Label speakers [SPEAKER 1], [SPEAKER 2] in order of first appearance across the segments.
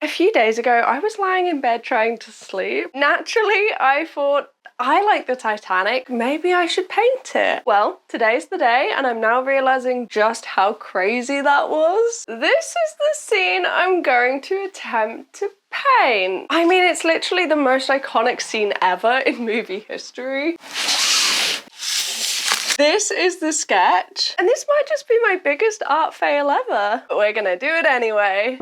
[SPEAKER 1] A few days ago, I was lying in bed trying to sleep. Naturally, I thought, I like the Titanic, maybe I should paint it. Well, today's the day and I'm now realizing just how crazy that was. This is the scene I'm going to attempt to paint. I mean, it's literally the most iconic scene ever in movie history. This is the sketch, and this might just be my biggest art fail ever, but we're gonna do it anyway.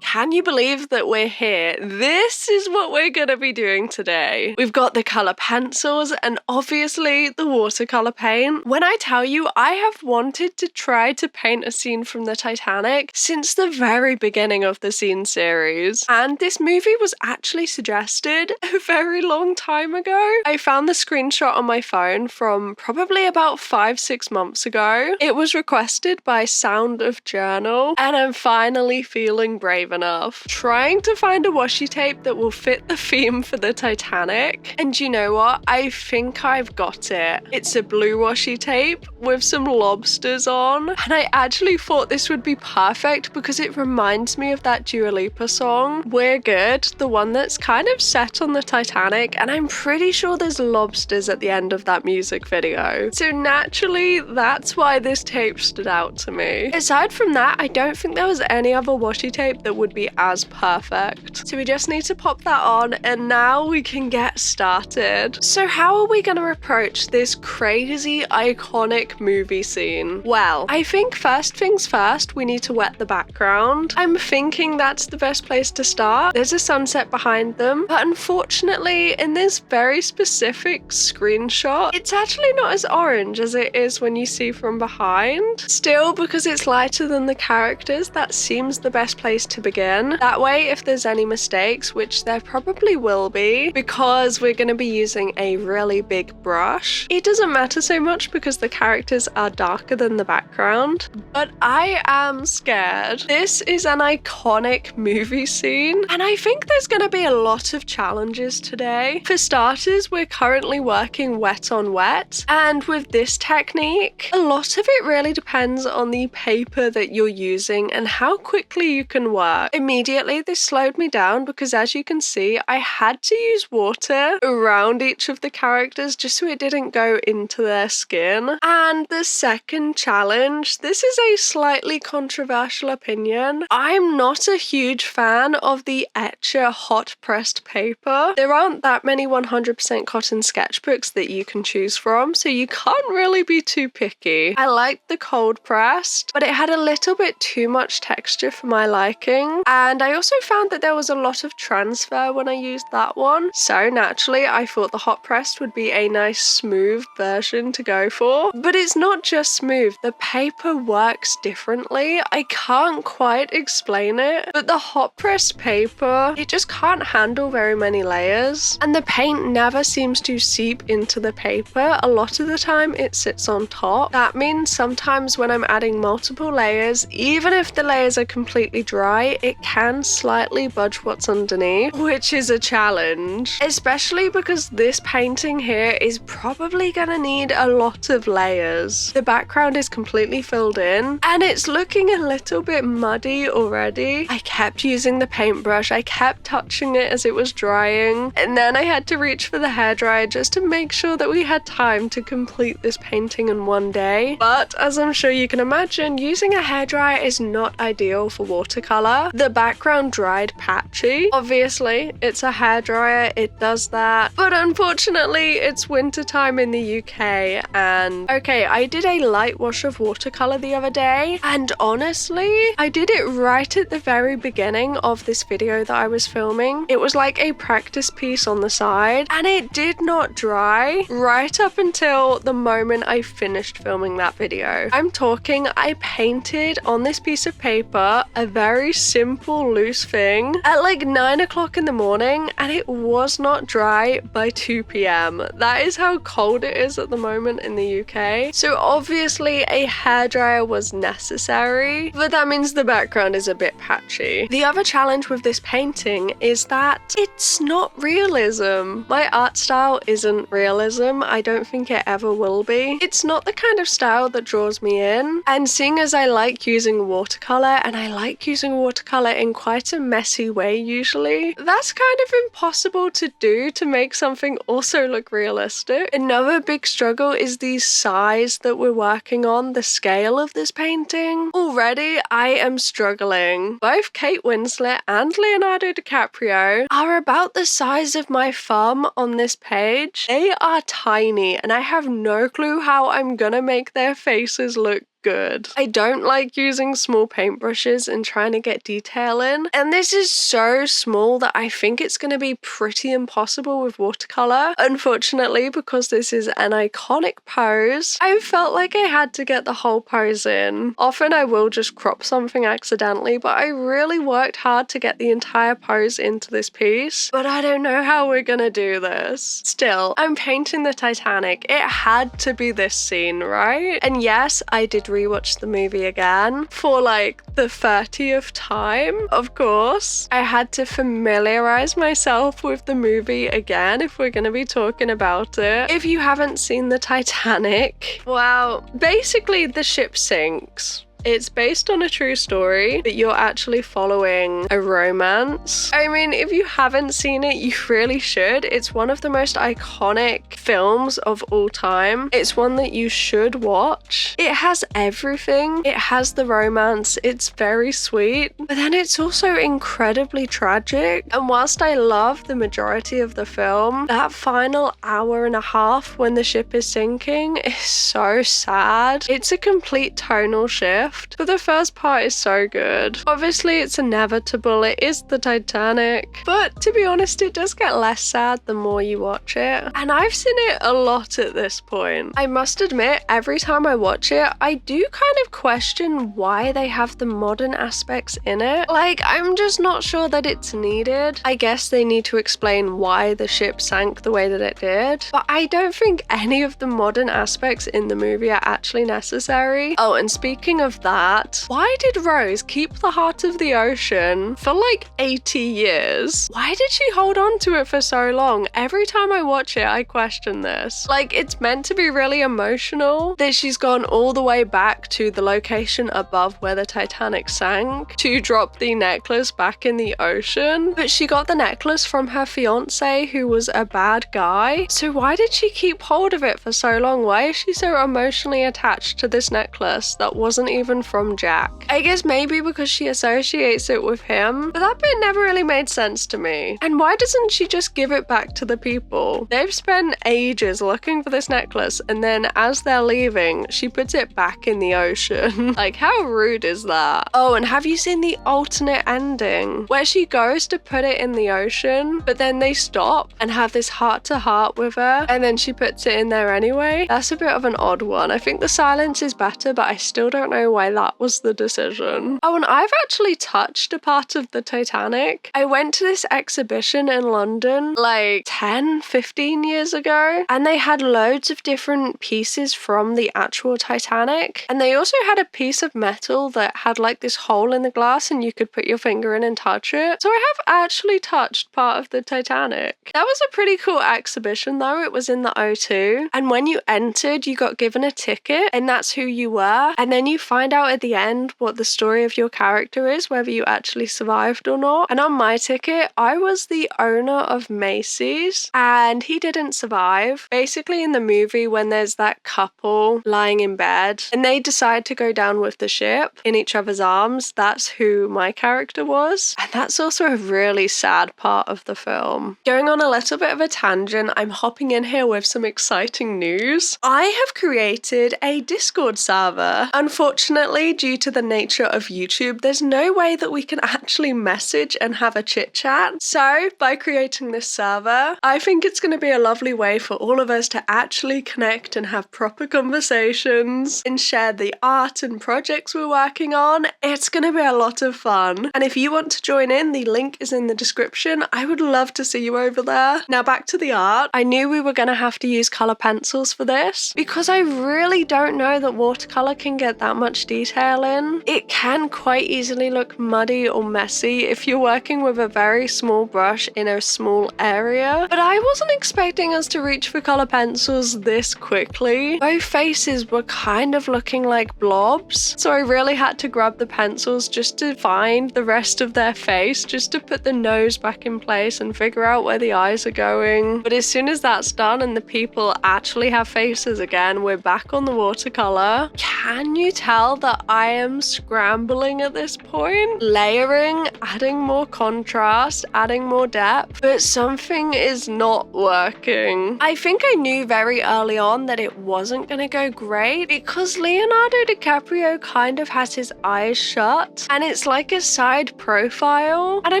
[SPEAKER 1] Can you believe that we're here? This is what we're gonna be doing today. We've got the color pencils and obviously the watercolor paint. When I tell you, I have wanted to try to paint a scene from the Titanic since the very beginning of the scene series. And this movie was actually suggested a very long time ago. I found the screenshot on my phone from probably about 5-6 months ago. It was requested by Sound of Journal, and I'm finally feeling brave enough. Trying to find a washi tape that will fit the theme for the Titanic. And you know what? I think I've got it. It's a blue washi tape with some lobsters on. And I actually thought this would be perfect because it reminds me of that Dua Lipa song, We're Good, the one that's kind of set on the Titanic. And I'm pretty sure there's lobsters at the end of that music video. So naturally, that's why this tape stood out to me. Aside from that, I don't think there was any other washi tape that would be as perfect. So we just need to pop that on and now we can get started. So how are we going to approach this crazy iconic movie scene? Well, I think first things first, we need to wet the background. I'm thinking that's the best place to start. There's a sunset behind them, but unfortunately in this very specific screenshot, it's actually not as orange as it is when you see from behind. Still, because it's lighter than the characters, that seems the best place to begin. That way, if there's any mistakes, which there probably will be, because we're going to be using a really big brush, it doesn't matter so much because the characters are darker than the background. But I am scared. This is an iconic movie scene, and I think there's going to be a lot of challenges today. For starters, we're currently working wet on wet, and with this technique, a lot of it really depends on the paper that you're using and how quickly you can work. Immediately, this slowed me down because as you can see, I had to use water around each of the characters just so it didn't go into their skin. And the second challenge, this is a slightly controversial opinion. I'm not a huge fan of the Etcher hot pressed paper. There aren't that many 100% cotton sketchbooks that you can choose from, so you can't really be too picky. I liked the cold pressed, but it had a little bit too much texture for my liking. And I also found that there was a lot of transfer when I used that one. So naturally, I thought the hot pressed would be a nice smooth version to go for. But it's not just smooth, the paper works differently. I can't quite explain it, but the hot pressed paper, it just can't handle very many layers. And the paint never seems to seep into the paper. A lot of the time it sits on top. That means sometimes when I'm adding multiple layers, even if the layers are completely dry, it can slightly budge what's underneath, which is a challenge, especially because this painting here is probably gonna need a lot of layers. The background is completely filled in and it's looking a little bit muddy already. I kept using the paintbrush, I kept touching it as it was drying, and then I had to reach for the hairdryer just to make sure that we had time to complete this painting in one day. But as I'm sure you can imagine, using a hairdryer is not ideal for watercolor. The background dried patchy. Obviously, it's a hairdryer, it does that. But unfortunately, it's winter time in the UK and okay, I did a light wash of watercolor the other day and honestly, I did it right at the very beginning of this video that I was filming. It was like a practice piece on the side and it did not dry right up until the moment I finished filming that video. I'm talking, I painted on this piece of paper a very simple simple loose thing at like 9 o'clock in the morning, and it was not dry by 2 p.m. That is how cold it is at the moment in the UK. So obviously a hairdryer was necessary, but that means the background is a bit patchy. The other challenge with this painting is that it's not realism. My art style isn't realism. I don't think it ever will be. It's not the kind of style that draws me in, and seeing as I like using watercolor, and I like using watercolor in quite a messy way usually, that's kind of impossible to do to make something also look realistic. Another big struggle is the size that we're working on, the scale of this painting. Already I am struggling. Both Kate Winslet and Leonardo DiCaprio are about the size of my thumb on this page. They are tiny, and I have no clue how I'm gonna make their faces look good. I don't like using small paintbrushes and trying to get detail in, and this is so small that I think it's going to be pretty impossible with watercolor. Unfortunately, because this is an iconic pose, I felt like I had to get the whole pose in. Often I will just crop something accidentally, but I really worked hard to get the entire pose into this piece, but I don't know how we're gonna do this. Still, I'm painting the Titanic. It had to be this scene, right? And yes, I did rewatch the movie again for like the 30th time, of course. I had to familiarize myself with the movie again if we're going to be talking about it. If you haven't seen the Titanic, well, basically the ship sinks. It's based on a true story, but you're actually following a romance. I mean, if you haven't seen it, you really should. It's one of the most iconic films of all time. It's one that you should watch. It has everything. It has the romance. It's very sweet, but then it's also incredibly tragic. And whilst I love the majority of the film, that final hour and a half when the ship is sinking is so sad. It's a complete tonal shift. But the first part is so good. Obviously, it's inevitable. It is the Titanic. But to be honest, it does get less sad the more you watch it. And I've seen it a lot at this point. I must admit, every time I watch it, I do kind of question why they have the modern aspects in it. Like, I'm just not sure that it's needed. I guess they need to explain why the ship sank the way that it did. But I don't think any of the modern aspects in the movie are actually necessary. Oh, and speaking of that, why did Rose keep the heart of the ocean for like 80 years? Why did she hold on to it for so long? Every time I watch it, I question this. Like, it's meant to be really emotional that she's gone all the way back to the location above where the Titanic sank to drop the necklace back in the ocean. But she got the necklace from her fiance, who was a bad guy. So why did she keep hold of it for so long? Why is she so emotionally attached to this necklace that wasn't even from Jack? I guess maybe because she associates it with him, but that bit never really made sense to me. And why doesn't she just give it back to the people? They've spent ages looking for this necklace, and then as they're leaving, she puts it back in the ocean. Like, how rude is that? Oh, and have you seen the alternate ending where she goes to put it in the ocean, but then they stop and have this heart-to-heart with her, and then she puts it in there anyway? That's a bit of an odd one. I think the silence is better, but I still don't know why that was the decision. Oh, and I've actually touched a part of the Titanic. I went to this exhibition in London like 10-15 years ago, and they had loads of different pieces from the actual Titanic, and they also had a piece of metal that had like this hole in the glass and you could put your finger in and touch it. So I have actually touched part of the Titanic. That was a pretty cool exhibition though. It was in the O2, and when you entered you got given a ticket, and that's who you were, and then you find out at the end what the story of your character is, whether you actually survived or not. And on my ticket, I was the owner of Macy's, and he didn't survive. Basically in the movie, when there's that couple lying in bed and they decide to go down with the ship in each other's arms, that's who my character was. And that's also a really sad part of the film. Going on a little bit of a tangent, I'm hopping in here with some exciting news. I have created a Discord server. Unfortunately, Unfortunately, due to the nature of YouTube, there's no way that we can actually message and have a chit chat. So by creating this server, I think it's going to be a lovely way for all of us to actually connect and have proper conversations and share the art and projects we're working on. It's going to be a lot of fun. And if you want to join in, the link is in the description. I would love to see you over there. Now back to the art. I knew we were going to have to use color pencils for this because I really don't know that watercolor can get that much detail in. It can quite easily look muddy or messy if you're working with a very small brush in a small area. But I wasn't expecting us to reach for color pencils this quickly. Both faces were kind of looking like blobs, so I really had to grab the pencils just to find the rest of their face, just to put the nose back in place and figure out where the eyes are going. But as soon as that's done and the people actually have faces again, we're back on the watercolor. Can you tell that I am scrambling at this point? Layering, adding more contrast, adding more depth, but something is not working. I think I knew very early on that it wasn't going to go great because Leonardo DiCaprio kind of has his eyes shut and it's like a side profile, and I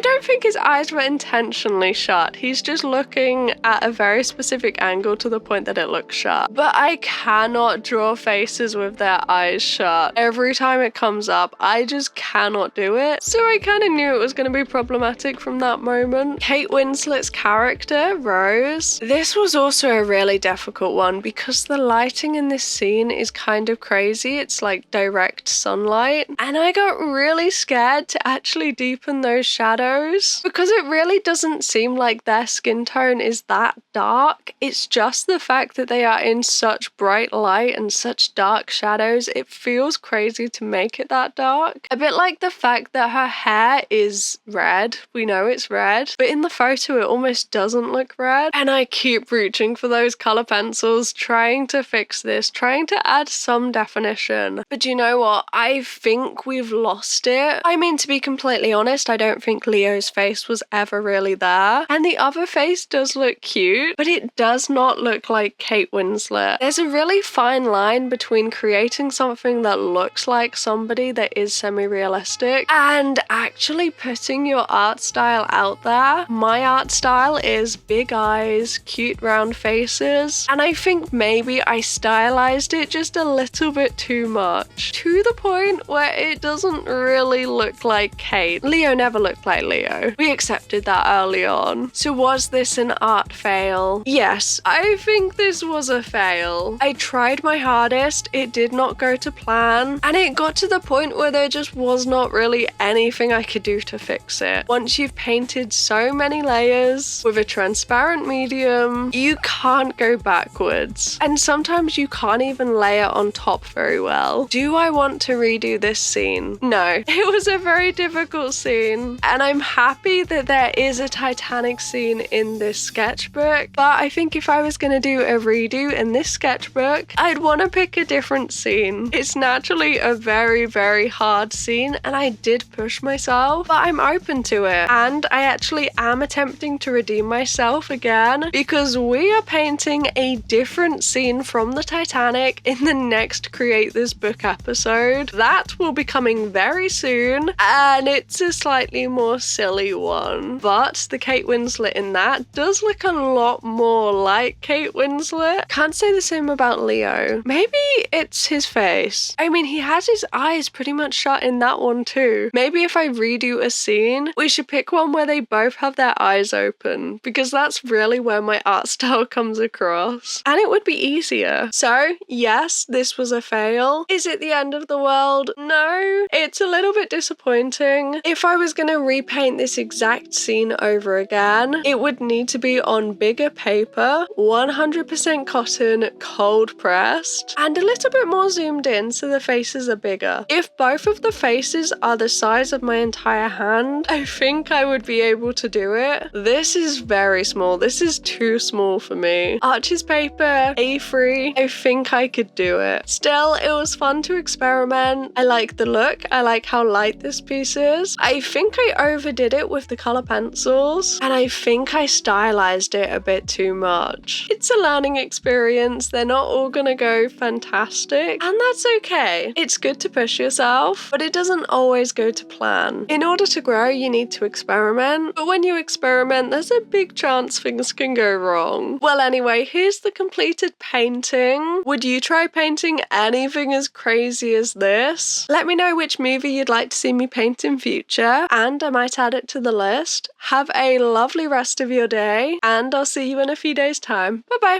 [SPEAKER 1] don't think his eyes were intentionally shut. He's just looking at a very specific angle to the point that it looks shut. But I cannot draw faces with their eyes shut. Every time it comes up, I just cannot do it. So I kind of knew it was going to be problematic from that moment. Kate Winslet's character, Rose. This was also a really difficult one because the lighting in this scene is kind of crazy. It's like direct sunlight. And I got really scared to actually deepen those shadows because it really doesn't seem like their skin tone is that dark. It's just the fact that they are in such bright light and such dark shadows. It feels crazy to make it that dark. A bit like the fact that her hair is red. We know it's red, but in the photo it almost doesn't look red. And I keep reaching for those color pencils, trying to fix this, trying to add some definition. But you know what? I think we've lost it. I mean, to be completely honest, I don't think Leo's face was ever really there. And the other face does look cute, but it does not look like Kate Winslet. There's a really fine line between creating something that looks like somebody that is semi-realistic and actually putting your art style out there. My art style is big eyes, cute round faces, and I think maybe I stylized it just a little bit too much, to the point where it doesn't really look like Kate. Leo never looked like Leo. We accepted that early on. So was this an art fail? Yes, I think this was a fail. I tried my hardest, it did not go to plan, and it got to the point where there just was not really anything I could do to fix it. Once you've painted so many layers with a transparent medium, you can't go backwards. And sometimes you can't even layer on top very well. Do I want to redo this scene? No. It was a very difficult scene, and I'm happy that there is a Titanic scene in this sketchbook, but I think if I was going to do a redo in this sketchbook, I'd want to pick a different scene. It's naturally a very, very hard scene, and I did push myself, but I'm open to it. And I actually am attempting to redeem myself again because we are painting a different scene from the Titanic in the next Create This Book episode. That will be coming very soon, and it's a slightly more silly one. But the Kate Winslet in that does look a lot more like Kate Winslet. Can't say the same about Leo. Maybe it's his face. I mean, he has his eyes pretty much shut in that one too. Maybe if I redo a scene, we should pick one where they both have their eyes open, because that's really where my art style comes across. And it would be easier. So yes, this was a fail. Is it the end of the world? No. It's a little bit disappointing. If I was going to repaint this exact scene over again, it would need to be on bigger paper, 100% cotton, cold pressed, and a little bit more zoomed in so the faces are bigger. If both of the faces are the size of my entire hand, I think I would be able to do it. This is very small. This is too small for me. Arches paper, A3, I think I could do it. Still, it was fun to experiment. I like the look. I like how light this piece is. I think I overdid it with the color pencils, and I think I stylized it a bit too much. It's a learning experience. They're not all gonna go fantastic, and that's okay. okay. It's good to push yourself, but it doesn't always go to plan. In order to grow, you need to experiment, but when you experiment, there's a big chance things can go wrong. Well, anyway, here's the completed painting. Would you try painting anything as crazy as this? Let me know which movie you'd like to see me paint in future, and I might add it to the list. Have a lovely rest of your day, and I'll see you in a few days' time. Bye bye.